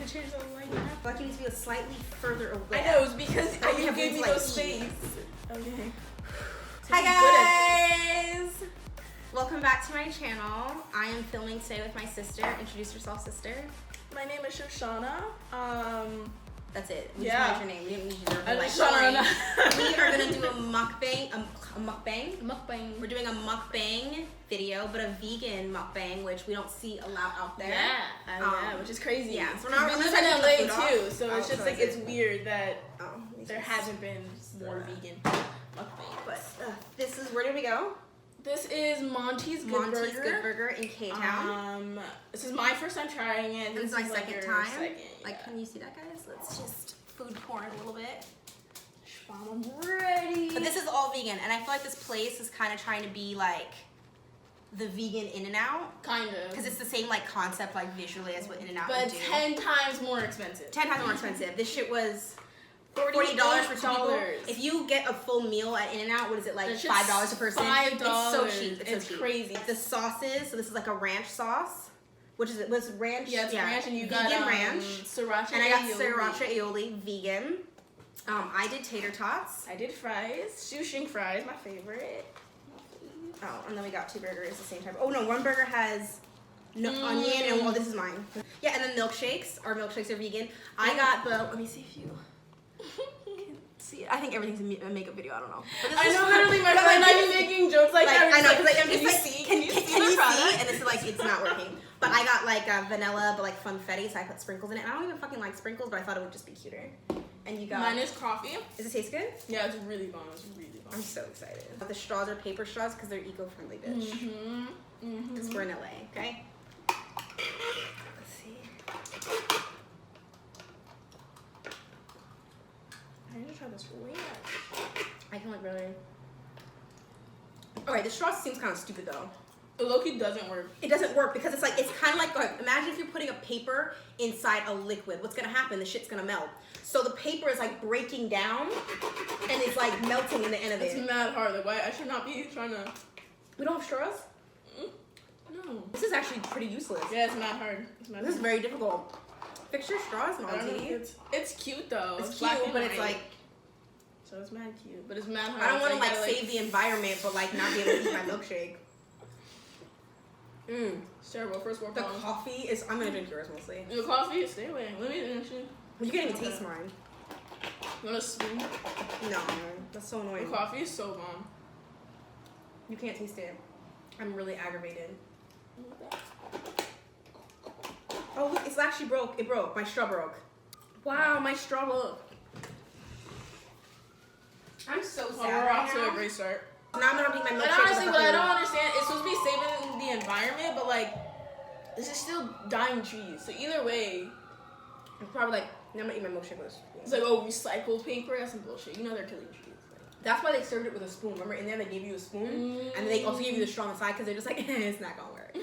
the chairs are like I feel like you need to be slightly further away. I know, it's because Oh, you gave me like no space. Okay. Hi guys! Welcome back to my channel. I am filming today with my sister. Introduce yourself, sister. My name is Shoshana. That's it. We Yeah. just wanted your name. We didn't need your I'm like Shoshana. We are gonna do a mukbang. A mukbang. Mukbang. We're doing a mukbang video, but a vegan mukbang, which we don't see a lot out there. Yeah, which is crazy. Yeah, so we're not we really live trying to in cut the LA food too, off. so it's just like it's weird that there hasn't been more Yeah. vegan mukbang. But this is, where did we go? This is Monty's Good Monty's Burger. Good Burger in K-Town. This is my first time trying it. This is my second your time. Second, Like, can you see that, guys? Let's just food porn a little bit. I'm ready. But this is all vegan, and I feel like this place is kind of trying to be like the vegan In-N-Out. Kind of. Because it's the same like concept, like visually, as what In-N-Out But would do. 10 times more expensive. 10 times more expensive. This shit was $40 for two people. $48. If you get a full meal at In-N-Out, what is it, like That's $5 a person? $5. It's so cheap. It's so cheap. Crazy. The sauces, so this is like a ranch sauce. Which is it? Was ranch? Yeah, it's ranch, and you vegan got ranch. sriracha. And I got aioli. sriracha aioli, vegan. I did tater tots. I did fries. Shoestring fries, my favorite. Oh, and then we got two burgers the same time. Oh no, one burger has no onion, and well, this is mine. Yeah, and then milkshakes. Our milkshakes are vegan. I got the. Let me see if you can see it. I think everything's a makeup video. I don't know. But this I is know, fun. literally, my But, friend like, and I be making jokes like that. I know, because like, I'm can just you like, see? can you the product? see? And it's like, it's not working. But I got like vanilla, but like funfetti, so I put sprinkles in it. And I don't even fucking like sprinkles, but I thought it would just be cuter. And you got. Mine is coffee. Does it taste good? Yeah, it's really bomb. It's really bomb. I'm so excited. The straws are paper straws because they're eco-friendly, bitch. Because we're in LA, okay? Let's see. I need to try this ranch. I can like really. Alright, the straw seems kind of stupid though. The low-key doesn't work. It doesn't work because it's like, it's kind of like, imagine if you're putting a paper inside a liquid. What's gonna happen? The shit's gonna melt. So the paper is like breaking down and it's like melting in the end of it. It's mad hard. Like, why? I should not be trying to. We don't have straws? No. This is actually pretty useless. Yeah, it's mad hard. It's mad This is hard. very difficult. Fix your straws, I don't know if Monty. it's cute though. It's black cute, and but it's white. like, So it's mad cute, but it's mad hard. I don't want to So you like gotta, save the environment, but like not be able to eat my milkshake. It's terrible. First world The problem. coffee is, I'm gonna drink yours mostly. The coffee, stay away. Let me actually. Well, you can't even taste mine. You want a spoon? No, that's so The annoying. coffee is so bomb. You can't taste it. I'm really aggravated. Oh look, it's actually broke. It broke. My straw broke. Wow, my straw broke. I'm so sad. We're right off to now. a great start. Now I'm gonna drink my And milkshake. honestly, what I don't understand, it's supposed to be saving the environment, but like, this is still dying trees. So either way, I'm probably like, I'm gonna eat my milkshake with a spoon. it's like, oh, recycled paper. That's some bullshit. You know they're killing trees. That's why they served it with a spoon. Remember, in there they gave you a spoon, and then they also gave you the straw on the side because they're just like, it's not gonna work.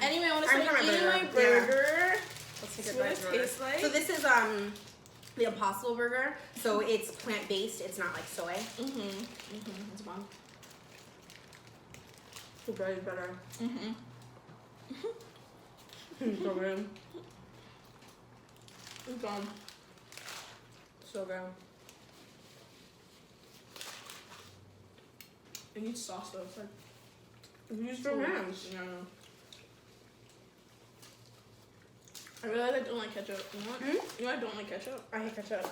Anyway, I want to I'm start trying eating my my burger. burger. Let's take See a what bite it of tastes like. So this is the Impossible Burger. So it's plant based. It's not like soy. It's bomb. It's very better. So good. It's bomb. So good. It needs sauce though. It's like Use for ranch. No. I realize I don't like ketchup. You know what? You know I don't like ketchup. I hate ketchup.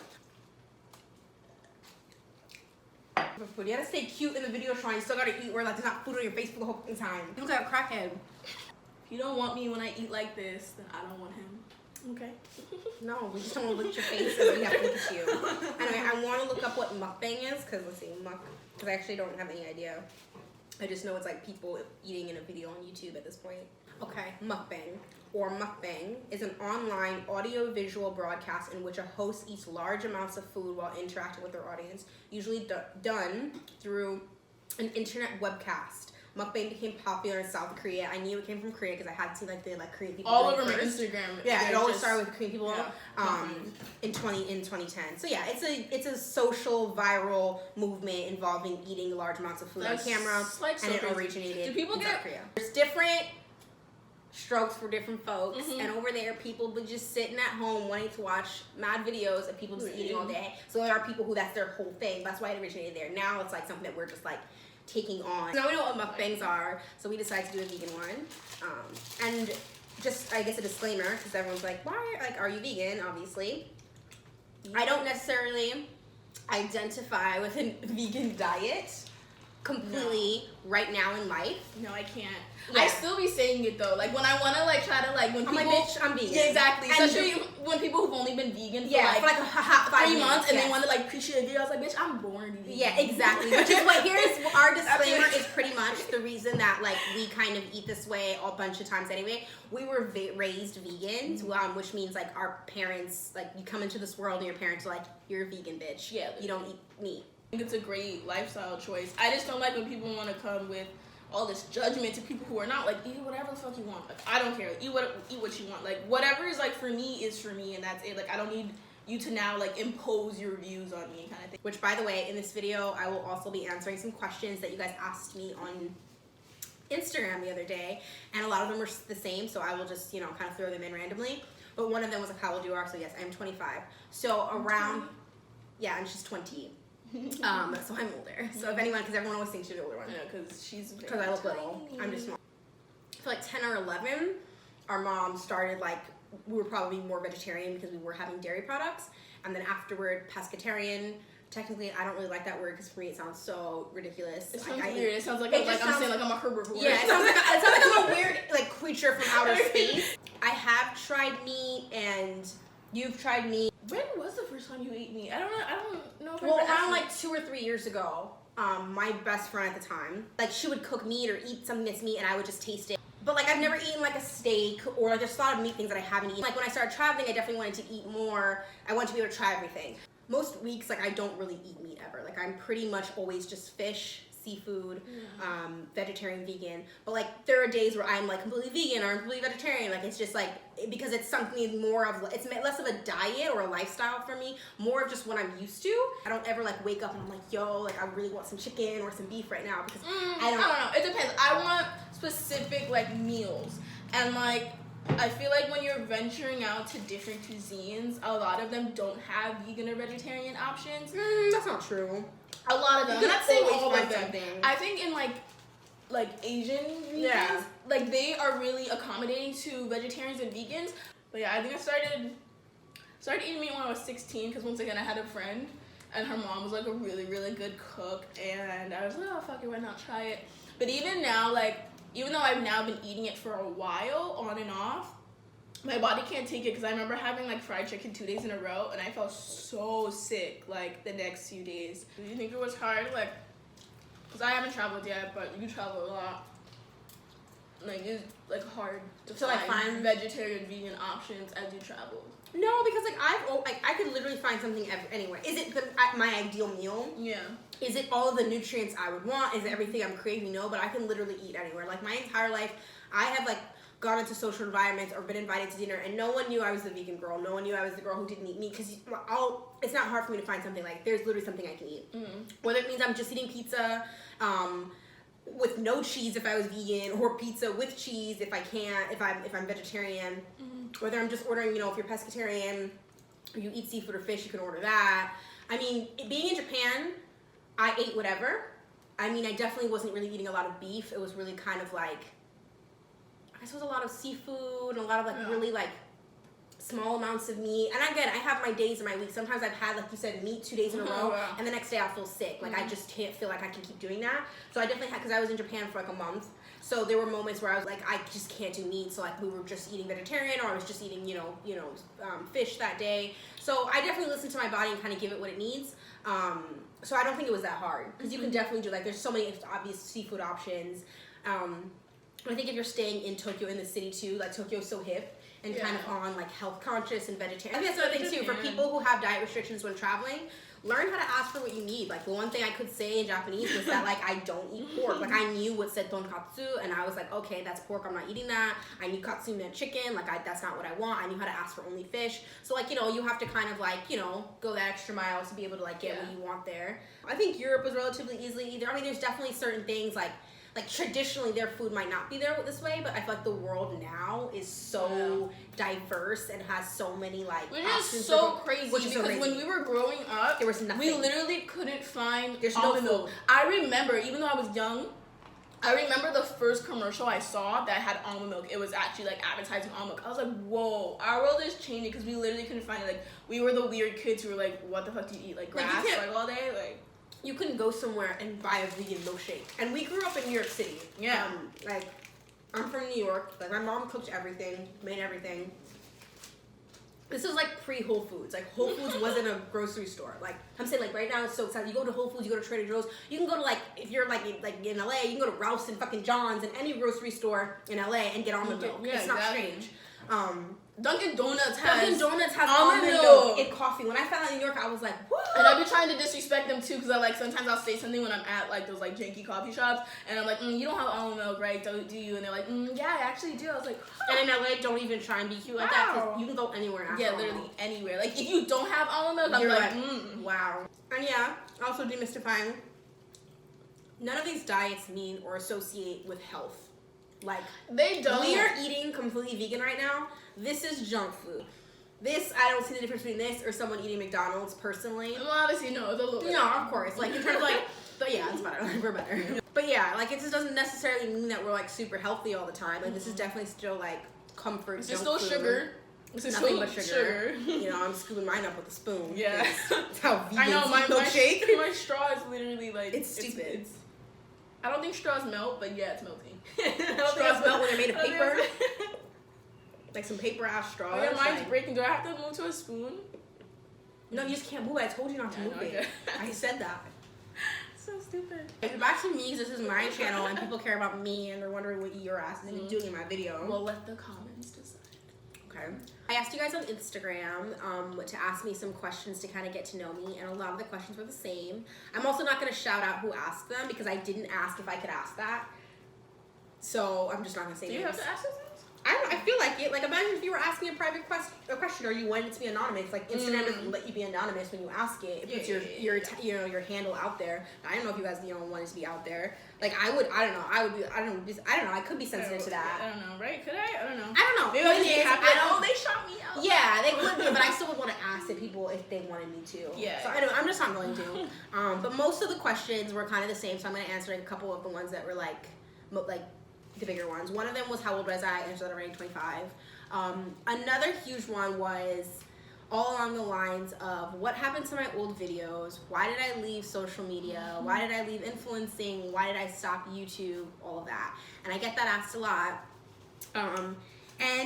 Food. You gotta stay cute in the video trying. You still gotta eat where like there's not food on your face for the whole time. You look like a crackhead. If you don't want me when I eat like this, then I don't want him. Okay. No, we just don't want to look at your face and we have to look at you. Anyway, I want to look up what mukbang is because let's see, because I actually don't have any idea. I just know it's like people eating in a video on YouTube at this point. Okay, mukbang or mukbang is an online audio-visual broadcast in which a host eats large amounts of food while interacting with their audience, usually done through an internet webcast. Mukbang became popular in South Korea. I knew it came from Korea because I had seen like the Korean people All doing over my first. Instagram. Yeah, it always started with Korean people. Yeah. In 2010. So yeah, it's a social viral movement involving eating large amounts of food on camera, like and it crazy. originated Do people in get- South Korea. There's different strokes for different folks, and over there people would just sitting at home wanting to watch mad videos of people just eating all day. So there are people who that's their whole thing. That's why it originated there. Now it's like something that we're just like taking on. Now we know what mukbangs are, so we decided to do a vegan one. And just, I guess, a disclaimer, because everyone's like, why, like, are you vegan? Obviously. I don't necessarily identify with a vegan diet completely right now in life. No, I can't. Yeah. I still be saying it though. Like when I want to like try to like when I'm people, like, bitch, I'm vegan. Yeah, exactly. And Especially when people who've only been vegan for for like a hot 3 months and yes. they want to like appreciate a video. I was like, bitch, I'm born vegan. Yeah, exactly. Which is what here's our disclaimer is pretty much the reason that like we kind of eat this way a bunch of times anyway. We were raised vegans, which means like our parents, like you come into this world and your parents are like, you're a vegan, bitch. Yeah, you don't eat meat. I think it's a great lifestyle choice. I just don't like when people want to come with all this judgment to people who are not like, eat whatever the fuck you want. Like, I don't care. Eat what you want. Like whatever is like for me is for me, and that's it. Like I don't need you to now like impose your views on me, kind of thing. Which, by the way, in this video, I will also be answering some questions that you guys asked me on Instagram the other day, and a lot of them were the same, so I will just, you know, kind of throw them in randomly. But one of them was like, how old you are? So yes, I'm 25. So around, yeah, and she's 20. So I'm older. So if anyone, because everyone always thinks she's the older one. Yeah, because I look little. I'm just small. For like 10 or 11, our mom started like, we were probably more vegetarian because we were having dairy products. And then afterward, pescatarian. Technically, I don't really like that word because for me it sounds so ridiculous. It sounds weird. It sounds like I'm saying like I'm a herbivore. Yeah, it sounds like I'm a weird like creature from outer space. I have tried meat, and you've tried meat. When was the first time you ate meat? I don't know. If Well, I around like 2 or 3 years ago, my best friend at the time, like she would cook meat or eat something that's meat, and I would just taste it. But like I've never eaten like a steak, or like there's a lot of meat things that I haven't eaten. Like when I started traveling, I definitely wanted to eat more. I wanted to be able to try everything. Most weeks, like I don't really eat meat ever. Like I'm pretty much always just fish, seafood, vegetarian, vegan. But like there are days where I'm like completely vegan or completely vegetarian. Like it's just like, because it's something more of, it's less of a diet or a lifestyle for me, more of just what I'm used to. I don't ever like wake up and I'm like, yo, like I really want some chicken or some beef right now, because I don't know. It depends. I want specific like meals, and like I feel like when you're venturing out to different cuisines, a lot of them don't have vegan or vegetarian options. That's not true. A lot of them. I'm not saying all of them. Something. I think in like Asian regions, like they are really accommodating to vegetarians and vegans. But yeah, I think I started eating meat when I was 16, because once again I had a friend and her mom was like a really, really good cook, and I was like, oh fuck it, why not try it? But even now, like, even though I've now been eating it for a while, on and off, my body can't take it, because I remember having like fried chicken 2 days in a row, and I felt so sick like the next few days. Do you think it was hard? Like, because I haven't traveled yet, but you travel a lot. Like, it's like hard to find vegetarian, vegan options as you travel. No, because like I could literally find something anywhere. Is it my ideal meal? Yeah. Is it all of the nutrients I would want? Is it everything I'm craving? No, but I can literally eat anywhere. Like my entire life, I have like gone into social environments or been invited to dinner, and no one knew I was the vegan girl. No one knew I was the girl who didn't eat meat, because it's not hard for me to find something. Like there's literally something I can eat. Whether it means I'm just eating pizza with no cheese if I was vegan, or pizza with cheese if I can't, if I'm vegetarian. Whether I'm just ordering, you know, if you're pescatarian or you eat seafood or fish, you can order that. I mean, being in Japan, I ate whatever. I mean, I definitely wasn't really eating a lot of beef. It was really kind of like, I guess it was a lot of seafood and a lot of like really like small amounts of meat. And again, I have my days and my weeks. Sometimes I've had, like you said, meat 2 days in a row, and the next day I'll feel sick. Like I just can't feel like I can keep doing that. So I definitely had, because I was in Japan for like a month. So there were moments where I was like, I just can't do meat. So like we were just eating vegetarian, or I was just eating, fish that day. So I definitely listen to my body and kind of give it what it needs. So I don't think it was that hard, because you can definitely do, like, there's so many obvious seafood options. I think if you're staying in Tokyo, in the city too, like Tokyo's so hip and kind of on like health conscious and vegetarian. I think that's another thing too, for people who have diet restrictions when traveling, learn how to ask for what you need. Like the one thing I could say in Japanese was that like I don't eat pork. Like I knew what said tonkatsu, and I was like, okay, that's pork, I'm not eating that. I knew katsu meant chicken, like that's not what I want. I knew how to ask for only fish. So like, you have to kind of like, go that extra mile to be able to like get what you want there. I think Europe was relatively easy either. I mean, there's definitely certain things like like traditionally their food might not be there this way, but I feel like the world now is so diverse and has so many like which is so crazy because when we were growing up, there was nothing. We literally couldn't find There's almond no milk. I remember, even though I was young, I remember the first commercial I saw that had almond milk. It was actually like advertising almond milk. I was like, whoa, our world is changing because we literally couldn't find it. Like, we were the weird kids who were like, what the fuck do you eat? Like grass like all day? Like, you couldn't go somewhere and buy a vegan milkshake. And we grew up in New York City. Yeah. Like, I'm from New York. Like, my mom cooked everything, made everything. This is like pre-Whole Foods. Like, Whole Foods wasn't a grocery store. Like, I'm saying, like, right now it's so exciting. You go to Whole Foods, you go to Trader Joe's. You can go to, like, if you're, like in LA, you can go to Ralph's and fucking John's and any grocery store in LA and get almond milk. Yeah, it's not strange. Dunkin' Donuts has almond milk in coffee. When I found out in New York, I was like, what? And I've been trying to disrespect them too, because I like sometimes I'll say something when I'm at like those like janky coffee shops, and I'm like, you don't have almond milk, right? Do you? And they're like, yeah, I actually do. I was like, and in LA, don't even try and be cute like that, because you can go anywhere and yeah, literally anywhere. Like if you don't have almond milk, I'm like, wow. And yeah, also demystifying. None of these diets mean or associate with health. Like, they don't. We are eating completely vegan right now. This is junk food. This, I don't see the difference between this or someone eating McDonald's personally. Well, obviously, no, it's a little bit. No, of course. Like, in terms of, like, but yeah, it's better. We're better. But yeah, like, it just doesn't necessarily mean that we're, like, super healthy all the time. Like, this is definitely still, like, comfort This junk is still food. Sugar. This is nothing but sugar. You know, I'm scooping mine up with a spoon. Yeah. That's how vegans I know, my milkshake. My straw is literally, like... It's stupid. I don't think straws melt, but yeah, it's melting. Straws melt when they're made of paper. Like some paper ass straws. Oh, yeah, mine's breaking. Do I have to move to a spoon? No, you just can't move it. I told you not to move it. I said that. So stupid. Back to me, this is my channel, and people care about me, and they're wondering what your ass is doing in my video. Well, let the comments decide. Okay. I asked you guys on Instagram to ask me some questions to kind of get to know me, and a lot of the questions were the same. I'm also not going to shout out who asked them because I didn't ask if I could ask that. So I'm just not going to say names. Do you have to ask those things? I don't know. I feel like it. Like, imagine if you were asking a private question or you wanted it to be anonymous. Like, Instagram doesn't let you be anonymous when you ask it. It puts your handle out there. I don't know if you guys wanted to be out there. Like, I don't know. I could be sensitive to that. I don't know, right? Could I? I don't know. I don't know. Maybe I just happy. They shot me out. Yeah, they could be, but I still would want to ask people if they wanted me to. Yeah. So I'm just not going to. But most of the questions were kind of the same, so I'm going to answer a couple of the ones that were like the bigger ones. One of them was how old was I? I answered that already, 25. Another huge one was all along the lines of what happened to my old videos? Why did I leave social media? Why did I leave influencing? Why did I stop YouTube? All of that. And I get that asked a lot. And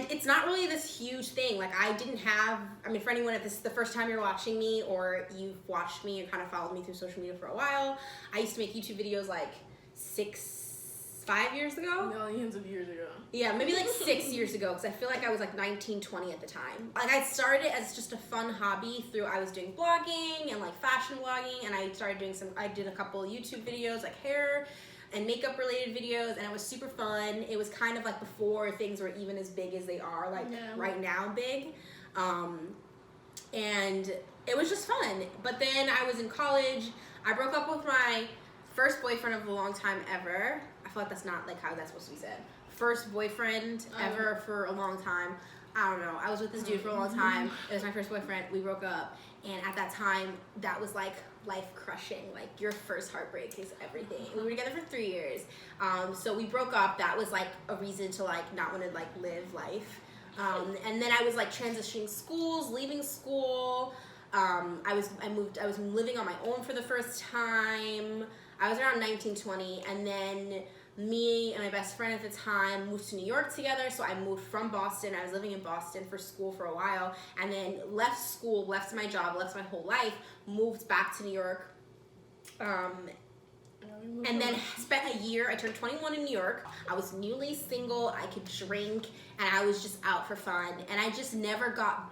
it's not really this huge thing. Like, I didn't have, I mean, for anyone, if this is the first time you're watching me or you've watched me and kind of followed me through social media for a while, I used to make YouTube videos like 5 years ago? Millions of years ago. Yeah, maybe like 6 years ago, because I feel like I was like 19, 20 at the time. Like, I started as just a fun hobby I was doing blogging and like fashion blogging, and I started doing I did a couple of YouTube videos, like hair and makeup related videos, and it was super fun. It was kind of like before things were even as big as they are, like right now big. And it was just fun. But then I was in college. I broke up with my first boyfriend of a long time ever. I feel like that's not like how that's supposed to be said. First boyfriend ever for a long time. I don't know. I was with this dude for a long time. It was my first boyfriend. We broke up. And at that time, that was like life crushing. Like, your first heartbreak is everything. We were together for 3 years. So we broke up. That was like a reason to like not want to like live life. And then I was like transitioning schools, leaving school. I was living on my own for the first time. I was around 19, 20, and then me and my best friend at the time moved to New York together. So I moved from Boston. I was living in Boston for school for a while, and then left school, left my job, left my whole life, moved back to New York, and then spent a year. I turned 21 in New York. I was newly single. I could drink, and I was just out for fun. And I just never got.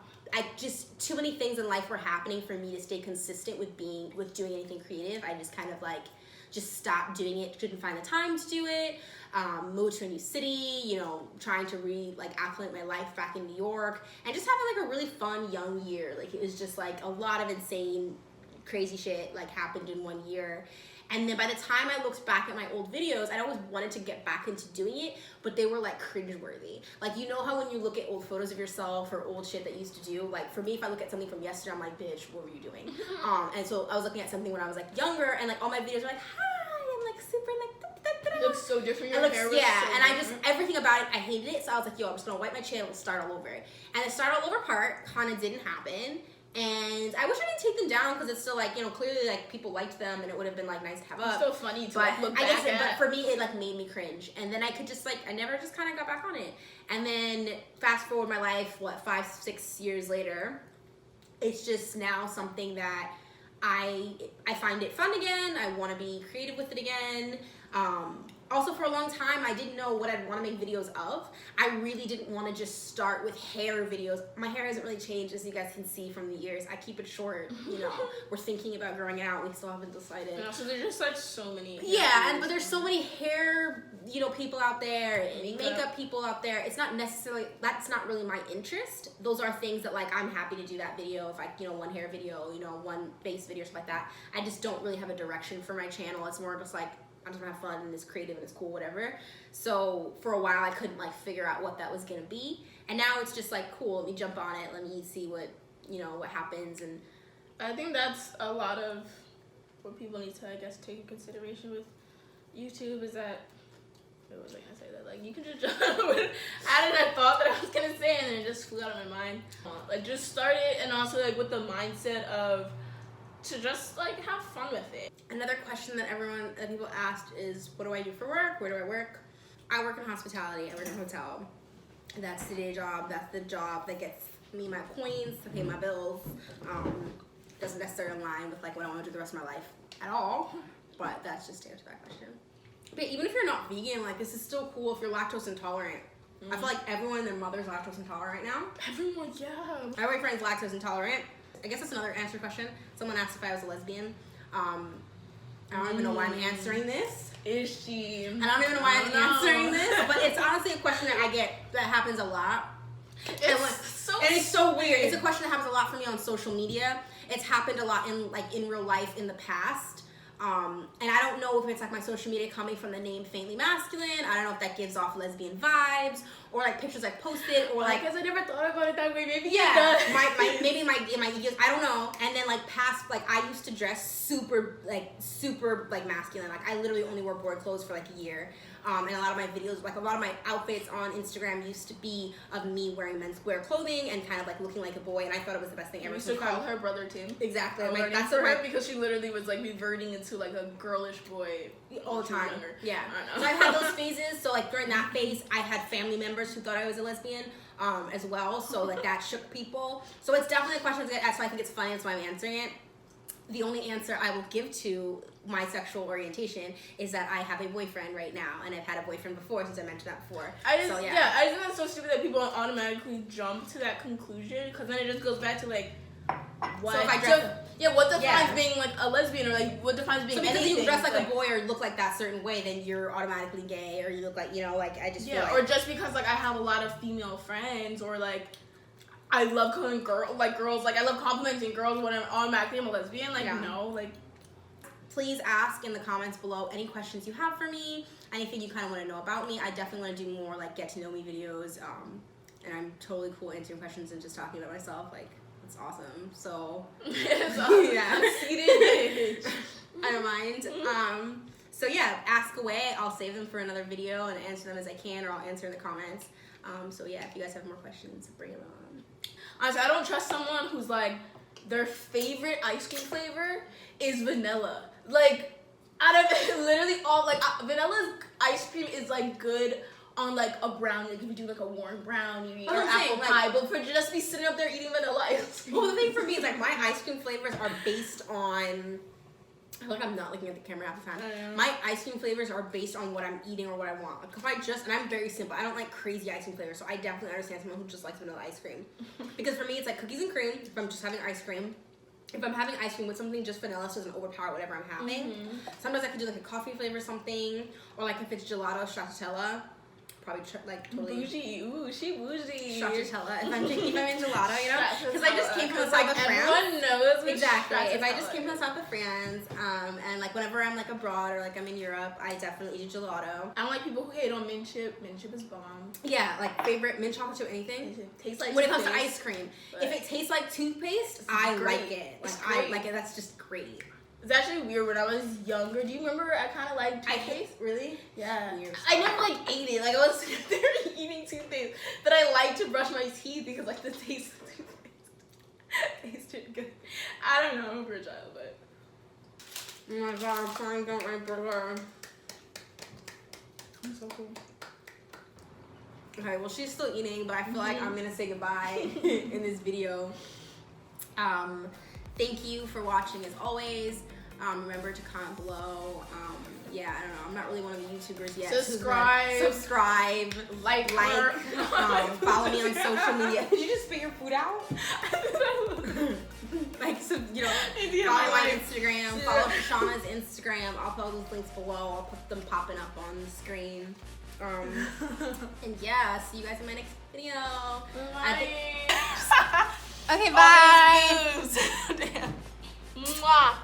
Too many things in life were happening for me to stay consistent with doing anything creative. I just kind of like just stopped doing it, didn't find the time to do it, moved to a new city, you know, trying to acclimate my life back in New York, and just having like a really fun young year. Like, it was just like a lot of insane, crazy shit like happened in 1 year. And then by the time I looked back at my old videos, I always wanted to get back into doing it, but they were like cringeworthy. Like, you know how when you look at old photos of yourself or old shit that you used to do, like for me, if I look at something from yesterday, I'm like, bitch, what were you doing? And so I was looking at something when I was like younger, and like all my videos were like, hi, I'm like super like, it looks so different. Your hair was yeah, so and I different. just, everything about it, I hated it. So I was like, yo, I'm just gonna wipe my channel and start all over. And the start all over part kind of didn't happen. And I wish I didn't take them down because it's still like, you know, clearly like people liked them and it would have been like nice to have up. It's still funny to but like, look I back guess, at. but for me, it like made me cringe. And then I could just like, I never just kind of got back on it. And then fast forward my life, what, 5-6 years later, it's just now something that I find it fun again. I want to be creative with it again. Also, for a long time, I didn't know what I'd want to make videos of. I really didn't want to just start with hair videos. My hair hasn't really changed, as you guys can see from the years. I keep it short, you know. We're thinking about growing it out. We still haven't decided. Yeah, so there's just like so many. Yeah, but there's so many hair, you know, people out there, and makeup people out there. It's not necessarily, that's not really my interest. Those are things that like I'm happy to do that video. If I, you know, one hair video, you know, one face video, something like that. I just don't really have a direction for my channel. It's more just like, I'm just gonna have fun and it's creative and it's cool, whatever. So for a while I couldn't like figure out what that was gonna be. And now it's just like, cool, let me jump on it, let me see what, you know, what happens. And I think that's a lot of what people need to, I guess, take in consideration with YouTube is that, what was I gonna say, that like you can just jump added a thought that I was gonna say and then it just flew out of my mind. Like just start it, and also like with the mindset of to just like have fun with it. Another question that people asked is, what do I do for work? Where do I work? I work in hospitality. I work in a hotel. That's the day job. That's the job that gets me my coins to pay my bills. Doesn't necessarily align with like what I want to do the rest of my life at all. But that's just to answer that question. But even if you're not vegan, like this is still cool if you're lactose intolerant. I feel like everyone and their mother's lactose intolerant right now. Everyone, yeah. My boyfriend's lactose intolerant. I guess that's another answer question. Someone asked if I was a lesbian. I don't even know why I'm answering this. Is she? I don't even know why I'm answering this, but it's honestly a question that I get that happens a lot. It's so weird. It's a question that happens a lot for me on social media. It's happened a lot in real life in the past. And I don't know if it's like my social media coming from the name Faintly Masculine. I don't know if that gives off lesbian vibes or like pictures I've posted or like. Because I never thought about it that way. Maybe yeah, maybe my egos. I don't know. And then like past, like I used to dress super masculine. Like I literally only wore boy clothes for like a year. And a lot of my videos, like a lot of my outfits on Instagram used to be of me wearing menswear clothing and kind of like looking like a boy, and I thought it was the best thing ever. You used to call her brother too. Exactly. Like, that's for her because she literally was like reverting into like a girlish boy all the time. Yeah. I know. So I had those phases. So like during that phase, I had family members who thought I was a lesbian as well. So like that shook people. So it's definitely a question to get asked. So I think it's funny. That's why I'm answering it. The only answer I will give to my sexual orientation is that I have a boyfriend right now, and I've had a boyfriend before, since I mentioned that before. I just think that's so stupid that people automatically jump to that conclusion, because then it just goes back to like what. So if I dress what defines being like a lesbian, or like what defines being because anything? you dress like a boy or look like that certain way, then you're automatically gay, or you look like, you know, like I just feel like, or just because like I have a lot of female friends, or like I love calling girls, like I love complimenting girls when I'm automatically a lesbian. Like no, like. Please ask in the comments below any questions you have for me, anything you kind of want to know about me. I definitely want to do more like get to know me videos, and I'm totally cool answering questions and just talking about myself. Like it's awesome. So it's awesome. Yeah, I don't mind. So yeah, ask away. I'll save them for another video and answer them as I can, or I'll answer in the comments. So yeah, if you guys have more questions, bring them on. Honestly, I don't trust someone who's like their favorite ice cream flavor is vanilla. Like, out of literally all, like, vanilla ice cream is, like, good on, like, a brownie. Like, if you do, like, a warm brownie or apple pie. But for just be sitting up there eating vanilla ice cream. Well, the thing for me is, like, my ice cream flavors are based on... I feel like I'm not looking at the camera half the time. My ice cream flavors are based on what I'm eating or what I want. Like, if I just... And I'm very simple. I don't like crazy ice cream flavors. So I definitely understand someone who just likes vanilla ice cream. Because for me, it's, like, cookies and cream if I'm just having ice cream. If I'm having ice cream with something just vanilla, so it doesn't overpower whatever I'm having. Sometimes I could do like a coffee flavor or something, or like if it's gelato stracciatella, Probably like totally bougie. Ooh, she bougie. Stracciatella. If I'm in gelato, you know, because I just came from the like south of France. Everyone knows Exactly. If I just came from the south of France, and like whenever I'm like abroad or like I'm in Europe, I definitely eat gelato. I don't like people who hate on mint chip. Mint chip is bomb. Yeah, like favorite mint chocolate chip anything. Tastes like when it comes to ice cream. If it tastes like toothpaste, I great. like it. Like I like it. That's just great. It's actually weird. When I was younger, do you remember I kind of liked toothpaste? Really? Yeah. Weird. I never like ate it. Like I was sitting there eating toothpaste, but I like to brush my teeth because like the taste of toothpaste tasted good. I don't know. I'm a child, but oh my god, I'm trying to get my burger. I'm so cool. Okay, well she's still eating, but I feel like I'm gonna say goodbye in this video. Thank you for watching as always. Remember to comment below. Yeah, I don't know. I'm not really one of the YouTubers yet. Subscribe. Like. Follow me on social media. Did you just spit your food out? Like, so, you know, follow my Instagram. Follow Shauna's Instagram. I'll put those links below. I'll put them popping up on the screen. And yeah, see you guys in my next video. Bye. Okay, bye. Damn. Mwah.